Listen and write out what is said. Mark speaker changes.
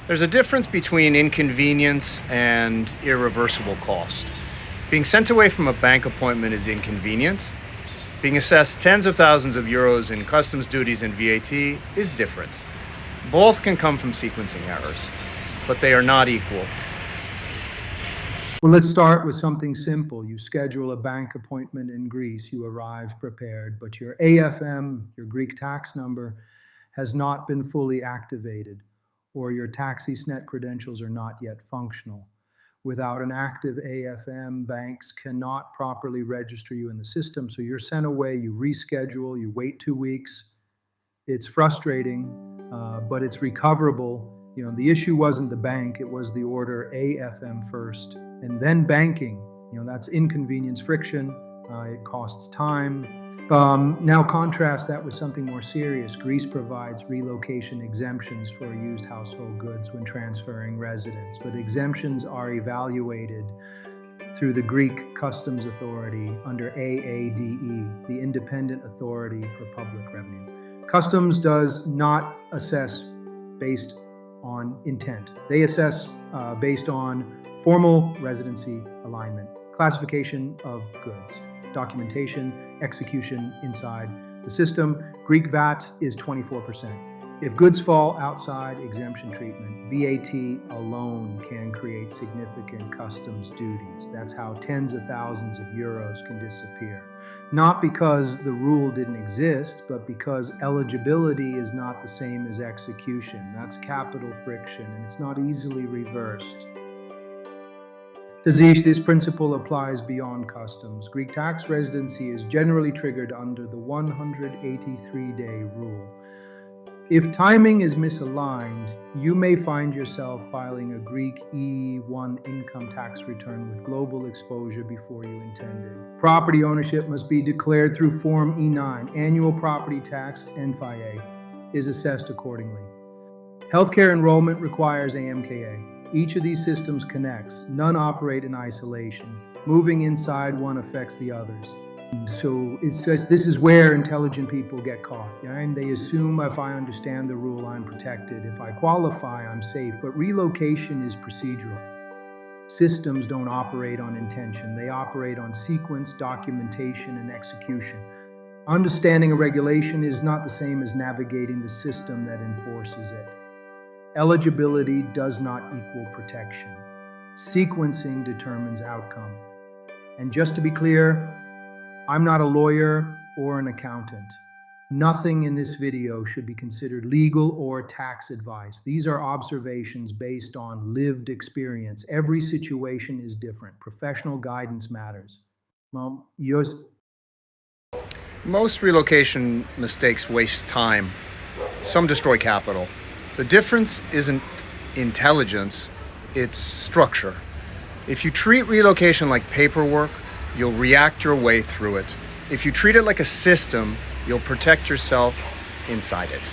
Speaker 1: There's a difference between inconvenience and irreversible cost. Being sent away from a bank appointment is inconvenient. Being assessed tens of thousands of euros in customs duties and VAT is different. Both can come from sequencing errors, but they are not equal.
Speaker 2: Well, let's start with something simple. You schedule a bank appointment in Greece, you arrive prepared, but your AFM, your Greek tax number, has not been fully activated, or your Taxisnet credentials are not yet functional. Without an active AFM, banks cannot properly register you in the system, so you're sent away, you reschedule, you wait 2 weeks. It's frustrating, but it's recoverable. The issue wasn't the bank, it was the order AFM first, and then banking. That's inconvenience, friction, it costs time. Now contrast that with something more serious. Greece provides relocation exemptions for used household goods when transferring residence, but exemptions are evaluated through the Greek Customs Authority under AADE, the Independent Authority for Public Revenue. Customs does not assess based on intent. They assess based on formal residency alignment, classification of goods, documentation, execution inside the system. Greek VAT is 24%. If goods fall outside exemption treatment, VAT alone can create significant customs duties. That's how tens of thousands of euros can disappear. Not because the rule didn't exist, but because eligibility is not the same as execution. That's capital friction, and it's not easily reversed. This principle applies beyond customs. Greek tax residency is generally triggered under the 183-day rule. If timing is misaligned, you may find yourself filing a Greek E1 income tax return with global exposure before you intended. Property ownership must be declared through Form E9. Annual property tax, NFIA, is assessed accordingly. Healthcare enrollment requires AMKA. Each of these systems connects. None operate in isolation. Moving inside one affects the others. So this is where intelligent people get caught. And they assume if I understand the rule, I'm protected. If I qualify, I'm safe. But relocation is procedural. Systems don't operate on intention. They operate on sequence, documentation, and execution. Understanding a regulation is not the same as navigating the system that enforces it. Eligibility does not equal protection. Sequencing determines outcome. And just to be clear, I'm not a lawyer or an accountant. Nothing in this video should be considered legal or tax advice. These are observations based on lived experience. Every situation is different. Professional guidance matters. Well,
Speaker 1: Most relocation mistakes waste time. Some destroy capital. The difference isn't intelligence, it's structure. If you treat relocation like paperwork, you'll react your way through it. If you treat it like a system, you'll protect yourself inside it.